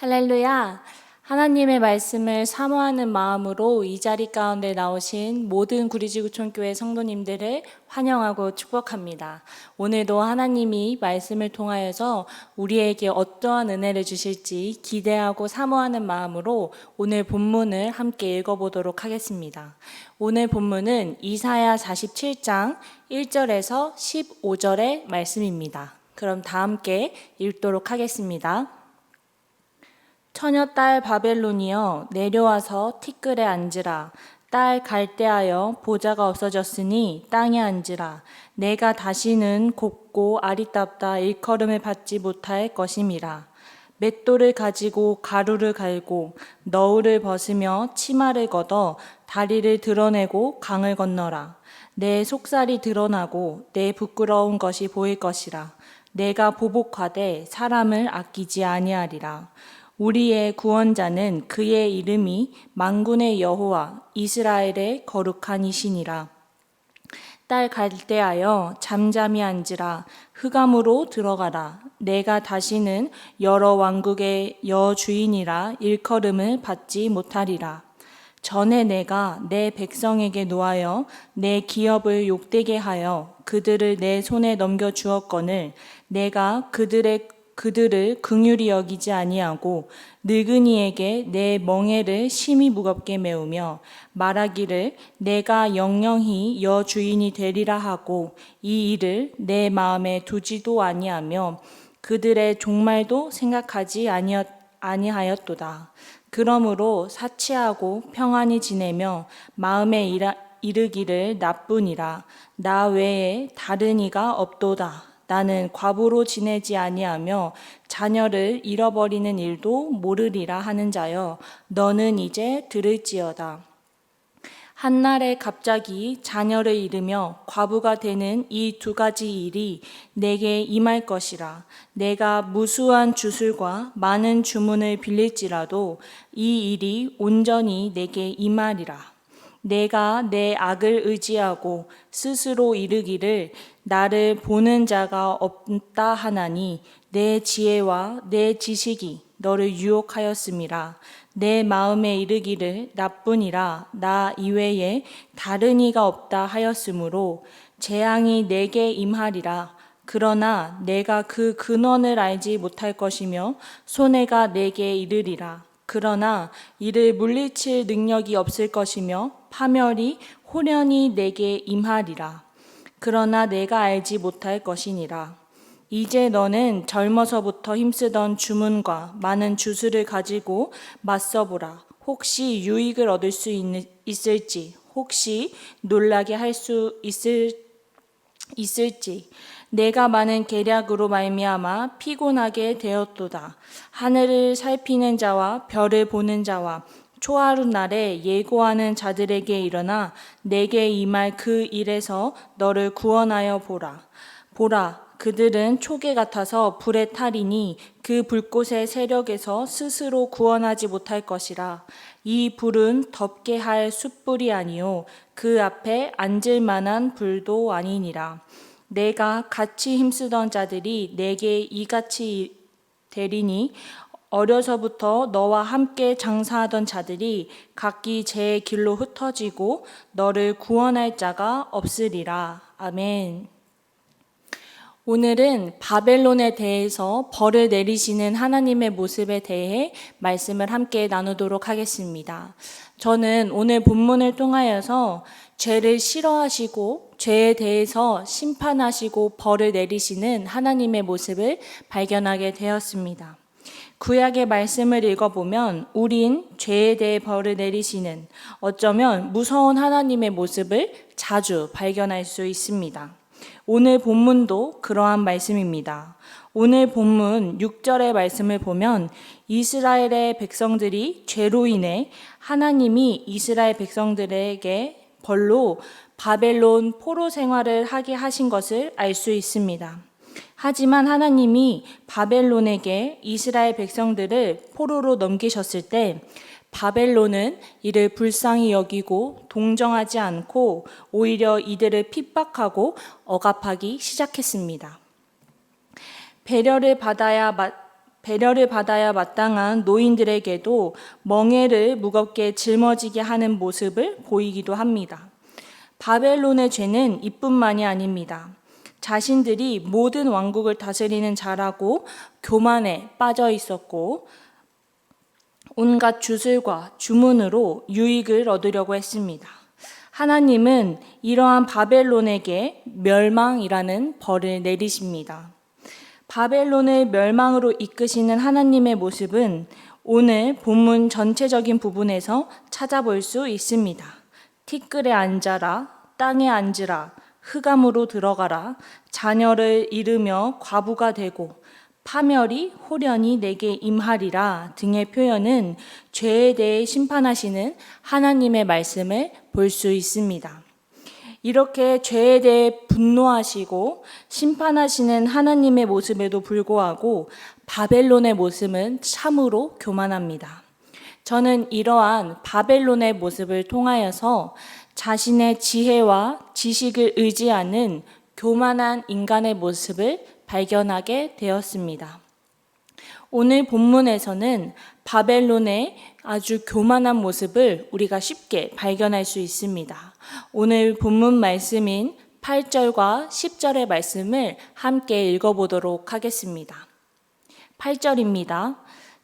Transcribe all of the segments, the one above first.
할렐루야! 하나님의 말씀을 사모하는 마음으로 이 자리 가운데 나오신 모든 구리지구촌교회 성도님들을 환영하고 축복합니다. 오늘도 하나님이 말씀을 통하여서 우리에게 어떠한 은혜를 주실지 기대하고 사모하는 마음으로 오늘 본문을 함께 읽어보도록 하겠습니다. 오늘 본문은 이사야 47장 1절에서 15절의 말씀입니다. 그럼 다 함께 읽도록 하겠습니다. 처녀 딸 바벨론이여 내려와서 티끌에 앉으라. 딸 갈대하여 보좌가 없어졌으니 땅에 앉으라. 내가 다시는 곱고 아리따다 일컬음을 받지 못할 것임이라. 맷돌을 가지고 가루를 갈고 너울을 벗으며 치마를 걷어 다리를 드러내고 강을 건너라. 내 속살이 드러나고 내 부끄러운 것이 보일 것이라. 내가 보복하되 사람을 아끼지 아니하리라. 우리의 구원자는 그의 이름이 만군의 여호와 이스라엘의 거룩한 이시니라. 딸 갈대하여 잠잠히 앉으라. 흑암으로 들어가라. 내가 다시는 여러 왕국의 여주인이라 일컬음을 받지 못하리라. 전에 내가 내 백성에게 노하여 내 기업을 욕되게 하여 그들을 내 손에 넘겨 주었거늘 내가 그들을 긍휼히 여기지 아니하고 늙은이에게 내 멍에를 심히 무겁게 메우며 말하기를 내가 영영히 여주인이 되리라 하고 이 일을 내 마음에 두지도 아니하며 그들의 종말도 생각하지 아니하였도다. 그러므로 사치하고 평안히 지내며 마음에 이르기를 나뿐이라. 나 외에 다른 이가 없도다. 나는 과부로 지내지 아니하며 자녀를 잃어버리는 일도 모르리라 하는 자여 너는 이제 들을지어다. 한날에 갑자기 자녀를 잃으며 과부가 되는 이 두 가지 일이 내게 임할 것이라. 내가 무수한 주술과 많은 주문을 빌릴지라도 이 일이 온전히 내게 임하리라. 내가 내 악을 의지하고 스스로 이르기를 나를 보는 자가 없다 하나니 내 지혜와 내 지식이 너를 유혹하였음이라. 내 마음에 이르기를 나뿐이라 나 이외에 다른 이가 없다 하였으므로 재앙이 내게 임하리라. 그러나 내가 그 근원을 알지 못할 것이며 손해가 내게 이르리라. 그러나 이를 물리칠 능력이 없을 것이며 파멸이 호련히 내게 임하리라. 그러나 내가 알지 못할 것이니라. 이제 너는 젊어서부터 힘쓰던 주문과 많은 주술을 가지고 맞서보라. 혹시 유익을 얻을 수 있을지, 혹시 놀라게 할 수 있을지. 내가 많은 계략으로 말미암아 피곤하게 되었도다. 하늘을 살피는 자와 별을 보는 자와 초하루 날에 예고하는 자들에게 일어나 내게 임할 그 일에서 너를 구원하여 보라. 보라, 그들은 초계 같아서 불에 타리니 그 불꽃의 세력에서 스스로 구원하지 못할 것이라. 이 불은 덮게 할 숯불이 아니요 그 앞에 앉을 만한 불도 아니니라. 내가 같이 힘쓰던 자들이 내게 이같이 되리니 어려서부터 너와 함께 장사하던 자들이 각기 제 길로 흩어지고 너를 구원할 자가 없으리라. 아멘. 오늘은 바벨론에 대해서 벌을 내리시는 하나님의 모습에 대해 말씀을 함께 나누도록 하겠습니다. 저는 오늘 본문을 통하여서 죄를 싫어하시고 죄에 대해서 심판하시고 벌을 내리시는 하나님의 모습을 발견하게 되었습니다. 구약의 말씀을 읽어보면 우린 죄에 대해 벌을 내리시는 어쩌면 무서운 하나님의 모습을 자주 발견할 수 있습니다. 오늘 본문도 그러한 말씀입니다. 오늘 본문 6절의 말씀을 보면 이스라엘의 백성들이 죄로 인해 하나님이 이스라엘 백성들에게 벌로 바벨론 포로 생활을 하게 하신 것을 알 수 있습니다. 하지만 하나님이 바벨론에게 이스라엘 백성들을 포로로 넘기셨을 때 바벨론은 이를 불쌍히 여기고 동정하지 않고 오히려 이들을 핍박하고 억압하기 시작했습니다. 배려를 배려를 받아야 마땅한 노인들에게도 멍에를 무겁게 짊어지게 하는 모습을 보이기도 합니다. 바벨론의 죄는 이뿐만이 아닙니다. 자신들이 모든 왕국을 다스리는 자라고 교만에 빠져 있었고 온갖 주술과 주문으로 유익을 얻으려고 했습니다. 하나님은 이러한 바벨론에게 멸망이라는 벌을 내리십니다. 바벨론을 멸망으로 이끄시는 하나님의 모습은 오늘 본문 전체적인 부분에서 찾아볼 수 있습니다. 티끌에 앉아라, 땅에 앉으라, 흑암으로 들어가라, 자녀를 잃으며 과부가 되고 파멸이 호련히 내게 임하리라 등의 표현은 죄에 대해 심판하시는 하나님의 말씀을 볼 수 있습니다. 이렇게 죄에 대해 분노하시고 심판하시는 하나님의 모습에도 불구하고 바벨론의 모습은 참으로 교만합니다. 저는 이러한 바벨론의 모습을 통하여서 자신의 지혜와 지식을 의지하는 교만한 인간의 모습을 발견하게 되었습니다. 오늘 본문에서는 바벨론의 아주 교만한 모습을 우리가 쉽게 발견할 수 있습니다. 오늘 본문 말씀인 8절과 10절의 말씀을 함께 읽어보도록 하겠습니다. 8절입니다.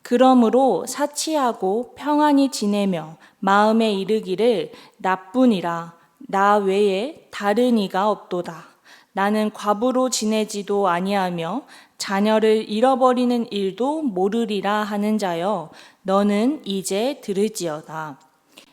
그러므로 사치하고 평안히 지내며 마음에 이르기를 나뿐이라 나 외에 다른 이가 없도다. 나는 과부로 지내지도 아니하며 자녀를 잃어버리는 일도 모르리라 하는 자여 너는 이제 들을지어다.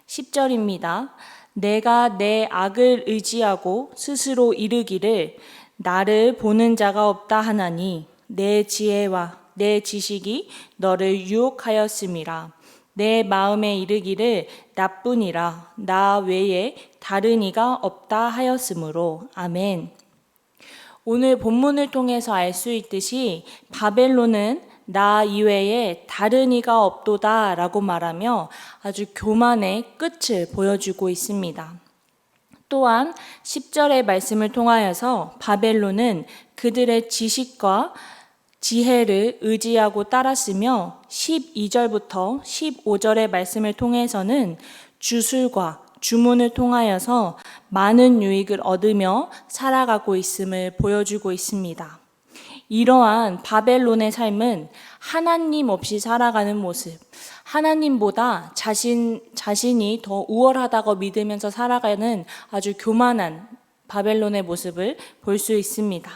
10절입니다. 내가 내 악을 의지하고 스스로 이르기를 나를 보는 자가 없다 하나니 내 지혜와 내 지식이 너를 유혹하였음이라. 내 마음에 이르기를 나뿐이라 나 외에 다른 이가 없다 하였으므로. 아멘. 오늘 본문을 통해서 알 수 있듯이 바벨론은 나 이외에 다른 이가 없도다 라고 말하며 아주 교만의 끝을 보여주고 있습니다. 또한 10절의 말씀을 통하여서 바벨론은 그들의 지식과 지혜를 의지하고 따랐으며 12절부터 15절의 말씀을 통해서는 주술과 주문을 통하여서 많은 유익을 얻으며 살아가고 있음을 보여주고 있습니다. 이러한 바벨론의 삶은 하나님 없이 살아가는 모습, 하나님보다 자신이 더 우월하다고 믿으면서 살아가는 아주 교만한 바벨론의 모습을 볼 수 있습니다.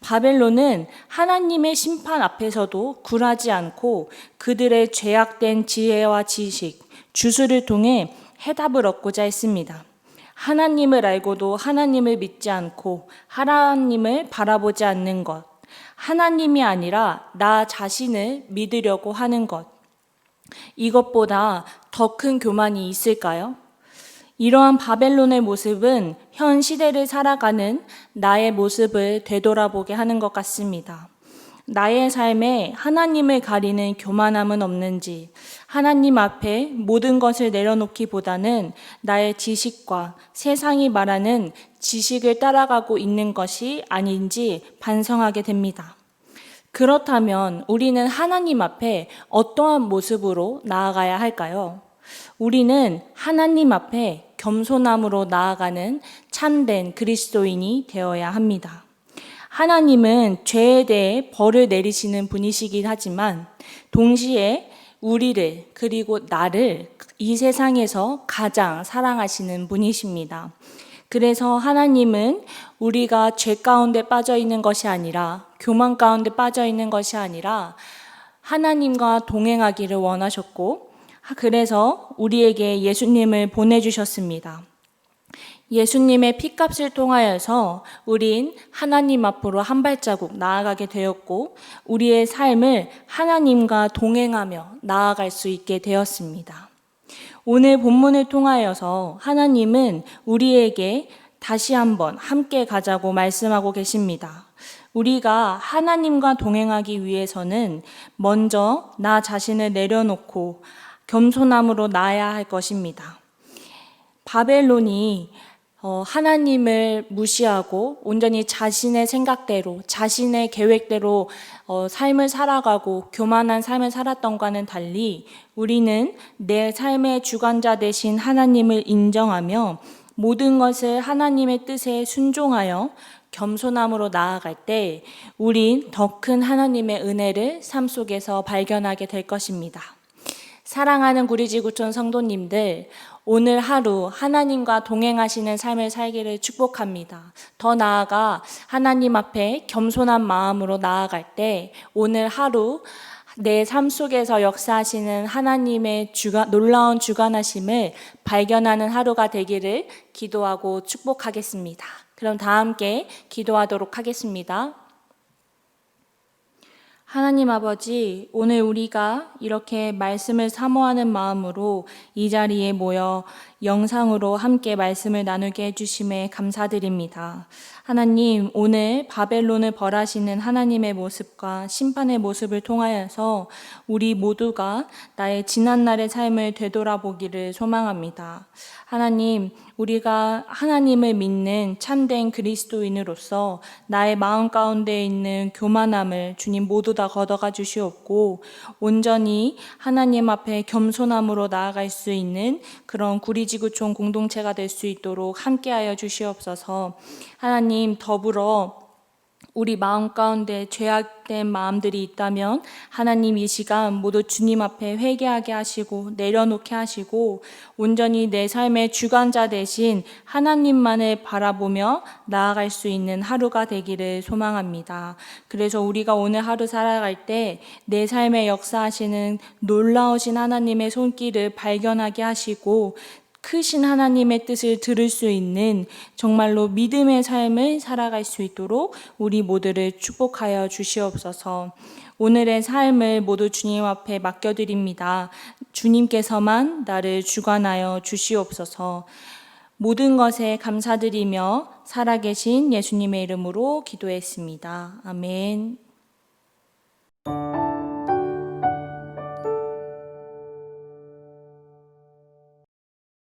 바벨론은 하나님의 심판 앞에서도 굴하지 않고 그들의 죄악된 지혜와 지식, 주술을 통해 해답을 얻고자 했습니다. 하나님을 알고도 하나님을 믿지 않고 하나님을 바라보지 않는 것, 하나님이 아니라 나 자신을 믿으려고 하는 것, 이것보다 더 큰 교만이 있을까요? 이러한 바벨론의 모습은 현 시대를 살아가는 나의 모습을 되돌아보게 하는 것 같습니다. 나의 삶에 하나님을 가리는 교만함은 없는지, 하나님 앞에 모든 것을 내려놓기보다는 나의 지식과 세상이 말하는 지식을 따라가고 있는 것이 아닌지 반성하게 됩니다. 그렇다면 우리는 하나님 앞에 어떠한 모습으로 나아가야 할까요? 우리는 하나님 앞에 겸손함으로 나아가는 참된 그리스도인이 되어야 합니다. 하나님은 죄에 대해 벌을 내리시는 분이시긴 하지만 동시에 우리를 그리고 나를 이 세상에서 가장 사랑하시는 분이십니다. 그래서 하나님은 우리가 죄 가운데 빠져 있는 것이 아니라 교만 가운데 빠져 있는 것이 아니라 하나님과 동행하기를 원하셨고 그래서 우리에게 예수님을 보내주셨습니다. 예수님의 피값을 통하여서 우린 하나님 앞으로 한 발자국 나아가게 되었고 우리의 삶을 하나님과 동행하며 나아갈 수 있게 되었습니다. 오늘 본문을 통하여서 하나님은 우리에게 다시 한번 함께 가자고 말씀하고 계십니다. 우리가 하나님과 동행하기 위해서는 먼저 나 자신을 내려놓고 겸손함으로 나아야 할 것입니다. 바벨론이 하나님을 무시하고 온전히 자신의 생각대로, 자신의 계획대로 삶을 살아가고 교만한 삶을 살았던과는 달리 우리는 내 삶의 주관자 되신 하나님을 인정하며 모든 것을 하나님의 뜻에 순종하여 겸손함으로 나아갈 때 우린 더 큰 하나님의 은혜를 삶 속에서 발견하게 될 것입니다. 사랑하는 구리지구촌 성도님들, 오늘 하루 하나님과 동행하시는 삶을 살기를 축복합니다. 더 나아가 하나님 앞에 겸손한 마음으로 나아갈 때 오늘 하루 내 삶 속에서 역사하시는 하나님의 놀라운 주관하심을 발견하는 하루가 되기를 기도하고 축복하겠습니다. 그럼 다 함께 기도하도록 하겠습니다. 하나님 아버지, 오늘 우리가 이렇게 말씀을 사모하는 마음으로 이 자리에 모여 영상으로 함께 말씀을 나누게 해주심에 감사드립니다. 하나님, 오늘 바벨론을 벌하시는 하나님의 모습과 심판의 모습을 통하여서 우리 모두가 나의 지난날의 삶을 되돌아보기를 소망합니다. 하나님, 우리가 하나님을 믿는 참된 그리스도인으로서 나의 마음 가운데 있는 교만함을 주님 모두 다 걷어가 주시옵고 온전히 하나님 앞에 겸손함으로 나아갈 수 있는 그런 구리지구촌 공동체가 될 수 있도록 함께하여 주시옵소서. 하나님, 더불어 우리 마음 가운데 죄악된 마음들이 있다면 하나님 이 시간 모두 주님 앞에 회개하게 하시고 내려놓게 하시고 온전히 내 삶의 주관자 되신 하나님만을 바라보며 나아갈 수 있는 하루가 되기를 소망합니다. 그래서 우리가 오늘 하루 살아갈 때 내 삶에 역사하시는 놀라우신 하나님의 손길을 발견하게 하시고 크신 하나님의 뜻을 들을 수 있는 정말로 믿음의 삶을 살아갈 수 있도록 우리 모두를 축복하여 주시옵소서. 오늘의 삶을 모두 주님 앞에 맡겨드립니다. 주님께서만 나를 주관하여 주시옵소서. 모든 것에 감사드리며 살아계신 예수님의 이름으로 기도했습니다. 아멘.